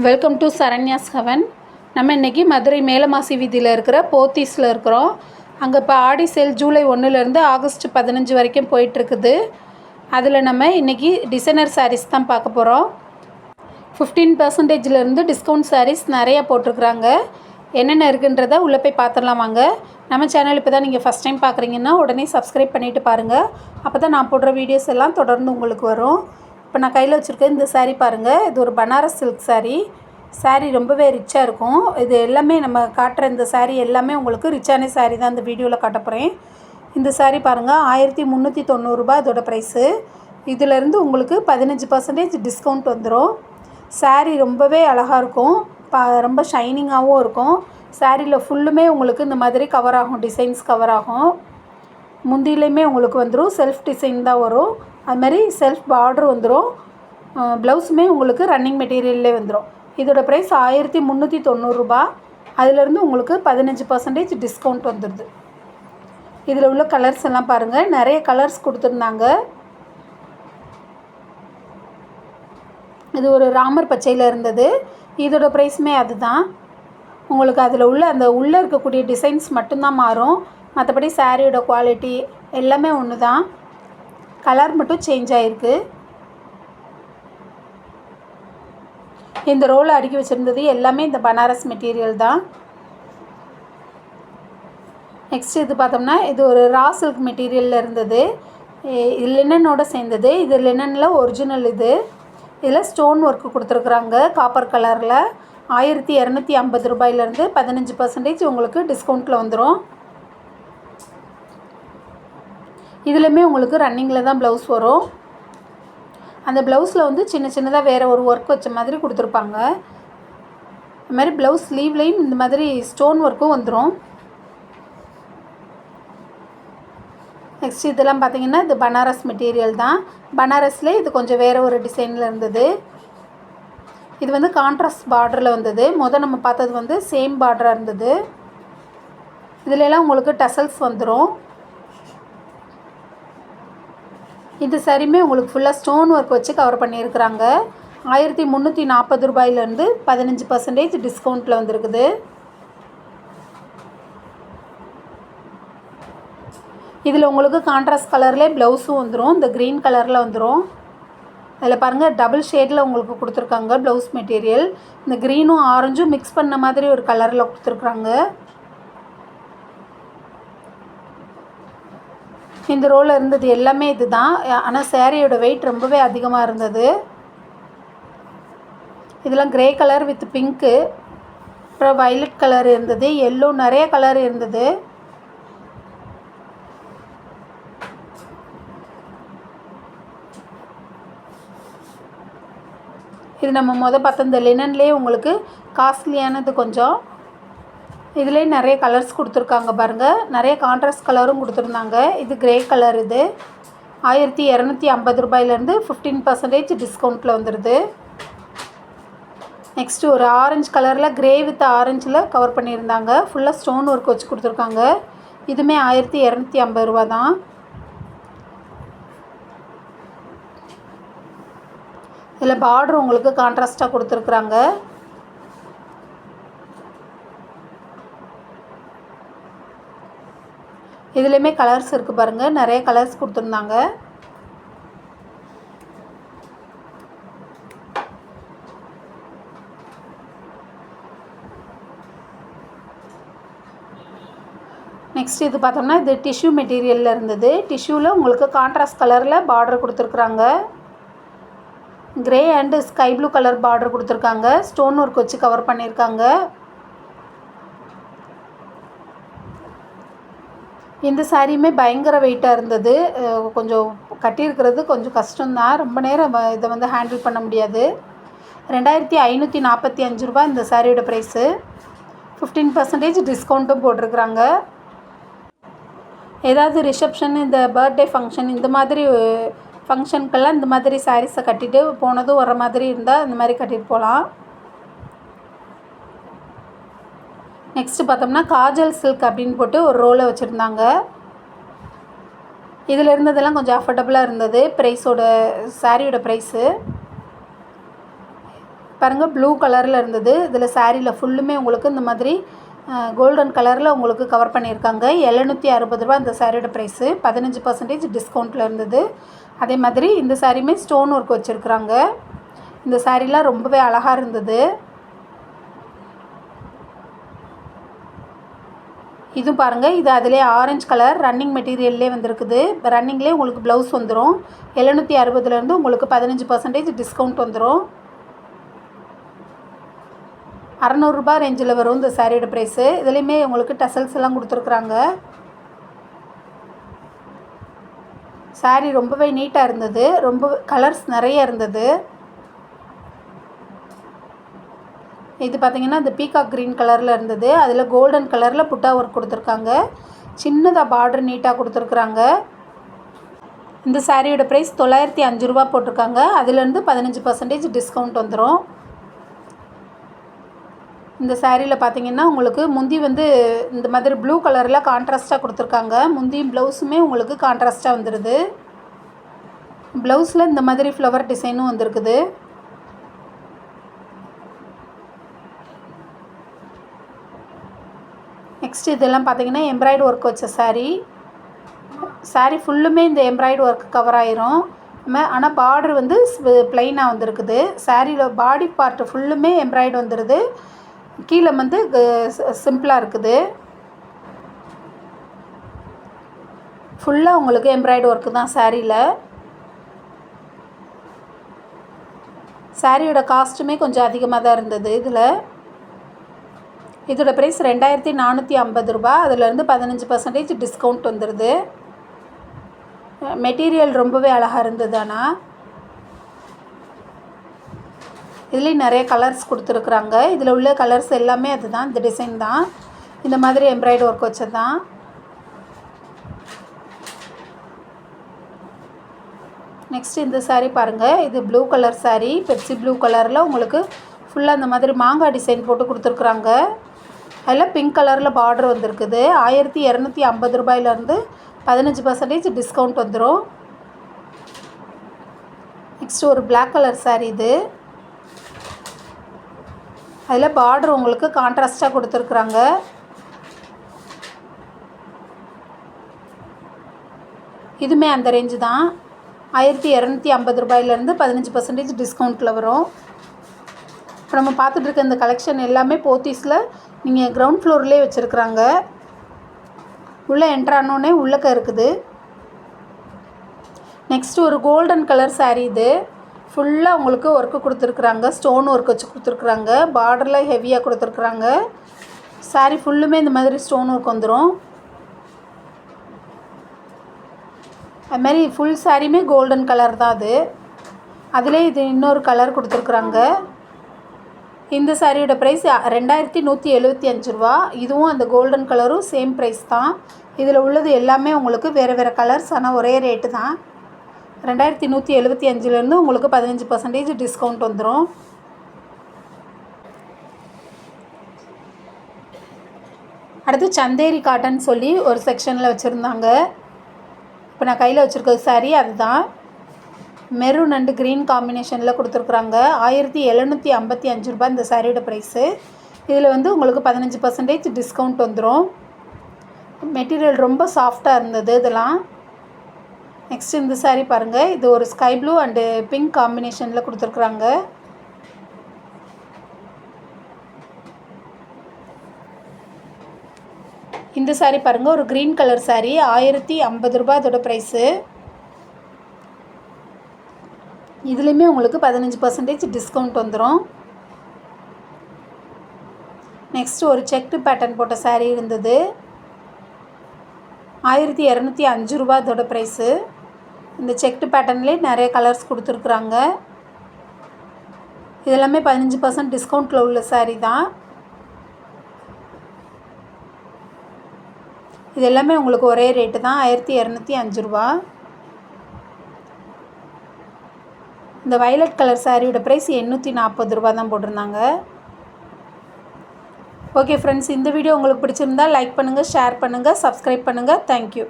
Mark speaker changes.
Speaker 1: Welcome to Saranya's heaven. நம்ம இன்றைக்கி மதுரை மேலமாசி வீதியில் இருக்கிற போத்தீஸில் இருக்கிறோம். அங்கே இப்போ ஆடி சேல் ஜூலை 1லேருந்து ஆகஸ்ட் 15 வரைக்கும் போயிட்டுருக்குது. அதில் நம்ம இன்றைக்கி டிசைனர் சாரீஸ் தான் பார்க்க போகிறோம். 15% டிஸ்கவுண்ட் சாரீஸ் நிறையா போட்டிருக்குறாங்க. என்னென்ன இருக்குன்றதை உள்ளே போய் பார்த்துடலாம் வாங்க. நம்ம சேனல் இப்போ தான் நீங்கள் ஃபஸ்ட் டைம் பார்க்குறீங்கன்னா உடனே சப்ஸ்கிரைப் பண்ணிவிட்டு பாருங்கள். அப்போ தான் நான் போடுற வீடியோஸ் எல்லாம் தொடர்ந்து உங்களுக்கு வரும். இப்போ நான் கையில் வச்சுருக்கேன் இந்த சாரீ பாருங்கள். இது ஒரு பனாரஸ் சில்க் சாரீ ரொம்பவே ரிச்சாக இருக்கும். இது எல்லாமே நம்ம காட்டுற இந்த சாரீ எல்லாமே உங்களுக்கு ரிச்சான சாரீ தான் இந்த வீடியோவில் காட்ட போகிறேன். இந்த சாரீ பாருங்கள், 1390 ரூபா இதோட ப்ரைஸு. இதிலேருந்து உங்களுக்கு 15% டிஸ்கவுண்ட் வந்துடும். சாரீ ரொம்பவே அழகாக இருக்கும், ரொம்ப ஷைனிங்காகவும் இருக்கும். சாரியில் ஃபுல்லுமே உங்களுக்கு இந்த மாதிரி கவர் ஆகும், டிசைன்ஸ் கவர் ஆகும். முந்திலையுமே உங்களுக்கு வந்துடும், செல்ஃப் டிசைன் தான் வரும். அதுமாதிரி செல்ஃப் பார்டர் வந்துடும். ப்ளவுஸுமே உங்களுக்கு ரன்னிங் மெட்டீரியல்லே வந்துடும். இதோட ப்ரைஸ் 1390 ரூபா. அதிலேருந்து உங்களுக்கு 15% டிஸ்கவுண்ட் வந்துடுது. இதில் உள்ள கலர்ஸ் எல்லாம் பாருங்கள், நிறைய கலர்ஸ் கொடுத்துருந்தாங்க. இது ஒரு ராமர் பச்சையில் இருந்தது. இதோட ப்ரைஸுமே அதுதான். உங்களுக்கு அதில் உள்ள அந்த உள்ளே இருக்கக்கூடிய டிசைன்ஸ் மட்டும்தான் மாறும், மற்றபடி சாரியோட குவாலிட்டி எல்லாமே ஒன்று தான். கலர் மட்டும் சேஞ்ச் ஆகிருக்கு. இந்த ரோலை அடுக்கி வச்சுருந்தது எல்லாமே இந்த பனாரஸ் மெட்டீரியல் தான். நெக்ஸ்ட் இது பார்த்தோம்னா இது ஒரு ரா சில்க் மெட்டீரியலில் இருந்தது. இது லினனோட சேர்ந்தது. இது லினனில் ஒரிஜினல். இதில் ஸ்டோன் ஒர்க்கு கொடுத்துருக்குறாங்க காப்பர் கலரில். 1250 ரூபாயிலேருந்து 15% உங்களுக்கு டிஸ்கவுண்ட்டில் வந்துடும். இதுலேயுமே உங்களுக்கு ரன்னிங்கில் தான் ப்ளவுஸ் வரும். அந்த ப்ளவுஸில் வந்து சின்ன சின்னதாக வேறு ஒரு ஒர்க் வச்ச மாதிரி கொடுத்துருப்பாங்க. அது மாதிரி ப்ளவுஸ் ஸ்லீவ்லேயும் இந்த மாதிரி ஸ்டோன் ஒர்க்கும் வந்துடும். நெக்ஸ்ட் இதெல்லாம் பார்த்திங்கன்னா இது பனாரஸ் மெட்டீரியல் தான். பனாரஸில் இது கொஞ்சம் வேறு ஒரு டிசைனில் இருந்தது. இது வந்து கான்ட்ராஸ்ட் பார்டரில் வந்தது. நம்ம பார்த்தது வந்து சேம் பார்டராக இருந்தது. இதிலெல்லாம் உங்களுக்கு டசல்ஸ் வந்துடும். இது சரியுமே உங்களுக்கு ஃபுல்லாக ஸ்டோன் ஒர்க் வச்சு கவர் பண்ணியிருக்கிறாங்க. 1340 ரூபாயிலேருந்து 15% டிஸ்கவுண்ட்டில் வந்துருக்குது. இதில் உங்களுக்கு கான்ட்ராஸ்ட் கலர்லேயே ப்ளவுஸும் வந்துடும். இந்த க்ரீன் கலரில் வந்துடும். அதில் பாருங்கள், டபுள் ஷேடில் உங்களுக்கு கொடுத்துருக்காங்க ப்ளவுஸ் மெட்டீரியல். இந்த க்ரீனும் ஆரஞ்சும் மிக்ஸ் பண்ண மாதிரி ஒரு கலரில் கொடுத்துருக்குறாங்க. இந்த ரோலில் இருந்தது எல்லாமே இது தான். ஆனால் சாரியோட வெயிட் ரொம்பவே அதிகமாக இருந்தது. இதெல்லாம் க்ரே கலர் வித் பிங்க்கு, அப்புறம் வயலட் கலர் இருந்தது, எல்லோ, நிறைய கலர் இருந்தது. இது நம்ம பார்த்த இந்த லினன்லேயே உங்களுக்கு காஸ்ட்லியானது கொஞ்சம். இதுலேயே நிறைய கலர்ஸ் கொடுத்துருக்காங்க பாருங்கள். நிறைய கான்ட்ராஸ்ட் கலரும் கொடுத்துருந்தாங்க. இது க்ரே கலர். இது 1250 ரூபாயிலேருந்து 15% டிஸ்கவுண்ட்டில் வந்துடுது. நெக்ஸ்ட்டு ஒரு ஆரஞ்சு கலரில் க்ரே வித் ஆரஞ்சில் கவர் பண்ணியிருந்தாங்க. ஃபுல்லாக ஸ்டோன் ஒர்க் வச்சு கொடுத்துருக்காங்க. இதுவுமே 1250 ரூபா தான். இதில் பார்டர் உங்களுக்கு கான்ட்ராஸ்ட்டாக கொடுத்துருக்குறாங்க. இதுலேயுமே கலர்ஸ் இருக்குது பாருங்கள், நிறைய கலர்ஸ் கொடுத்துருந்தாங்க. நெக்ஸ்ட் இது பார்த்தோம்னா இது டிஷ்யூ மெட்டீரியலில் இருந்தது. டிஷ்யூவில் உங்களுக்கு கான்ட்ராஸ்ட் கலரில் பார்டர் கொடுத்துருக்குறாங்க. Grey and sky blue colour border கொடுத்துருக்காங்க. ஸ்டோன் ஒர்க் வச்சு கவர் பண்ணியிருக்காங்க. இந்த சாரியுமே பயங்கர வெயிட்டாக இருந்தது. கொஞ்சம் கட்டியிருக்கிறது கொஞ்சம் கஷ்டம்தான். ரொம்ப நேரம் இதை வந்து ஹேண்டில் பண்ண முடியாது. 2545 ரூபா இந்த சாரியோட ப்ரைஸு. 15% டிஸ்கவுண்ட்டும் போட்டிருக்குறாங்க. ஏதாவது ரிசப்ஷன், இந்த பர்த்டே ஃபங்க்ஷன், இந்த மாதிரி ஃபங்க்ஷனுக்கெல்லாம் இந்த மாதிரி சாரீஸை கட்டிட்டு போனதும் வர மாதிரி இருந்தால் இந்த மாதிரி கட்டிட்டு போகலாம். நெக்ஸ்ட்டு பார்த்தோம்னா காஜல் சில்க் அப்படின்னு போட்டு ஒரு ரோலை வச்சுருந்தாங்க. இதில் இருந்ததெல்லாம் கொஞ்சம் அஃபோர்டபுளாக இருந்தது ப்ரைஸோட. சாரியோட ப்ரைஸு பாருங்கள் ப்ளூ கலரில் இருந்தது. இதில் சாரியில் ஃபுல்லுமே உங்களுக்கு இந்த மாதிரி கோல்டன் கலரில் உங்களுக்கு கவர் பண்ணியிருக்காங்க. 760 ரூபா இந்த சாரியோட ப்ரைஸு. 15% டிஸ்கவுண்ட்டில் இருந்தது. அதே மாதிரி இந்த சாரியுமே ஸ்டோன் ஒர்க் வச்சுருக்குறாங்க. இந்த சாரீலாம் ரொம்பவே அழகாக இருந்தது. இதுவும் பாருங்கள், இது அதிலே ஆரஞ்சு கலர் ரன்னிங் மெட்டீரியல்லே வந்திருக்குது. ரன்னிங்லேயே உங்களுக்கு ப்ளவுஸ் வந்துடும். 760லேருந்து உங்களுக்கு 15% டிஸ்கவுண்ட் வந்துடும். 600 ரூபா ரேஞ்சில் வரும் இந்த சாரியோட ப்ரைஸு. இதுலேயுமே உங்களுக்கு டசல்ஸ் எல்லாம் கொடுத்துருக்குறாங்க. சாரீ ரொம்பவே நீட்டாக இருந்தது. ரொம்ப கலர்ஸ் நிறைய இருந்தது. இது பார்த்திங்கன்னா இந்த பீகாக் க்ரீன் கலரில் இருந்தது. அதில் கோல்டன் கலரில் புட்டா ஒர்க் கொடுத்துருக்காங்க. சின்னதாக பார்டர் நீட்டாக கொடுத்துருக்குறாங்க. இந்த சாரியோட ப்ரைஸ் 905 ரூபா போட்டிருக்காங்க. அதுலேருந்து 15% டிஸ்கவுண்ட் வந்துடும். இந்த சாரியில் பார்த்திங்கன்னா உங்களுக்கு முந்தி வந்து இந்த மாதிரி ப்ளூ கலரில் கான்ட்ராஸ்ட்டாக கொடுத்துருக்காங்க. முந்தியும் ப்ளவுஸுமே உங்களுக்கு கான்ட்ராஸ்ட்டாக வந்துடுது. ப்ளவுஸில் இந்த மாதிரி ஃப்ளவர் டிசைனும் வந்திருக்குது. நெக்ஸ்ட் இதெல்லாம் பார்த்திங்கன்னா எம்ப்ராய்டு ஒர்க் வச்ச சாரீ ஃபுல்லுமே இந்த எம்ப்ராய்டு ஒர்க் கவர் ஆயிரும். ஆனால் பார்டர் வந்து ப்ளைனாக வந்திருக்குது. சாரியில் பாடி பார்ட் ஃபுல்லுமே எம்ப்ராய்டு வந்துடுது. கீழே வந்து சிம்பிளாக இருக்குது. ஃபுல்லாக உங்களுக்கு எம்ப்ராய்டு ஒர்க்கு தான் சாரியில். சாரியோட காஸ்ட்டுமே கொஞ்சம் அதிகமாக தான் இருந்தது. இதோட ப்ரைஸ் 2450 ரூபா. அதுலேருந்து 15% டிஸ்கவுண்ட் வந்துடுது. மெட்டீரியல் ரொம்பவே அழகாக இருந்தது. ஆனால் இதுலேயும் நிறைய கலர்ஸ் கொடுத்துருக்குறாங்க. இதில் உள்ள கலர்ஸ் எல்லாமே அதுதான், இந்த டிசைன் தான். இந்த மாதிரி எம்ப்ராய்டு ஒர்க் வச்சது தான். நெக்ஸ்ட் இந்த சாரீ பாருங்கள். இது blue colour sari. Pepsi blue கலரில் உங்களுக்கு ஃபுல்லாக இந்த மாதிரி மாங்காய் டிசைன் போட்டு கொடுத்துருக்குறாங்க. அதில் பிங்க் கலரில் பார்டர் வந்திருக்குது. 1250 ரூபாயிலேருந்து 15% டிஸ்கவுண்ட் வந்துடும். நெக்ஸ்ட் ஒரு பிளாக் கலர் சாரீ. இது அதில் பார்டர் உங்களுக்கு கான்ட்ராஸ்ட்டாக கொடுத்துருக்குறாங்க. இதுவுமே அந்த ரேஞ்சு தான். 1250 ரூபாயிலேருந்து 15% டிஸ்கவுண்ட்டில் வரும். இப்போ நம்ம பார்த்துட்ருக்க இந்த கலெக்ஷன் எல்லாமே போத்தீஸில் நீங்கள் கிரவுண்ட் ஃப்ளோர்லேயே வச்சுருக்குறாங்க. உள்ளே என்ட்ரானோடனே உள்ளக்க இருக்குது. நெக்ஸ்ட்டு ஒரு கோல்டன் கலர் சாரீ. இது ஃபுல்லாக உங்களுக்கு ஒர்க்கு கொடுத்துருக்குறாங்க. ஸ்டோன் ஒர்க் வச்சு கொடுத்துருக்குறாங்க. பார்டரில் ஹெவியாக கொடுத்துருக்குறாங்க. சாரீ ஃபுல்லுமே இந்த மாதிரி ஸ்டோன் ஒர்க் வந்துடும். அதுமாதிரி ஃபுல் சாரியுமே கோல்டன் கலர் தான். அதிலே இது இன்னொரு கலர் கொடுத்துருக்குறாங்க. இந்த சாரியோட ப்ரைஸ் 2175 ரூபா. இதுவும் அந்த கோல்டன் கலரும் சேம் ப்ரைஸ் தான். இதில் உள்ளது எல்லாமே உங்களுக்கு வேறு வேறு கலர்ஸ், ஆனால் ஒரே ரேட்டு தான். 2175லேருந்து உங்களுக்கு 15% டிஸ்கவுண்ட் வந்துடும். அடுத்து சந்தேரி காட்டன் சொல்லி ஒரு செக்ஷனில் வச்சுருந்தாங்க. இப்போ நான் கையில் வச்சுருக்க சாரீ அதுதான். மெரூன் அண்டு க்ரீன் காம்பினேஷனில் கொடுத்துருக்குறாங்க. 1755 ரூபா இந்த சாரியோட ப்ரைஸு. இதில் வந்து உங்களுக்கு 15% டிஸ்கவுண்ட் வந்துடும். மெட்டீரியல் ரொம்ப சாஃப்டாக இருந்தது இதெல்லாம். நெக்ஸ்ட் இந்த சாரீ பாருங்கள். இது ஒரு ஸ்கை ப்ளூ அண்டு பிங்க் காம்பினேஷனில் கொடுத்துருக்குறாங்க. இந்த சாரீ பாருங்கள். ஒரு க்ரீன் கலர் சாரீ. 1050 ரூபா இதோட ப்ரைஸு. இதுலேயுமே உங்களுக்கு 15% டிஸ்கவுண்ட் வந்துடும். நெக்ஸ்ட் ஒரு செக்டு பேட்டர்ன் போட்ட சாரீ இருந்தது. 1205 ரூபா இதோட ப்ரைஸு. இந்த செக்டு பேட்டர்ன்லேயே நிறைய கலர்ஸ் கொடுத்துருக்குறாங்க. இதெல்லாமே 15% டிஸ்கவுண்ட்டில் உள்ள சாரீ தான். இது எல்லாமே உங்களுக்கு ஒரே ரேட்டு தான், 1205 ரூபா. இந்த வயலட் கலர் சாரியோட ப்ரைஸ் 840 ரூபா தான் போட்டிருந்தாங்க. ஓகே ஃப்ரெண்ட்ஸ், இந்த வீடியோ உங்களுக்கு பிடிச்சிருந்தால் லைக் பண்ணுங்கள், ஷேர் பண்ணுங்கள், சப்ஸ்கிரைப் பண்ணுங்கள். தேங்க்யூ.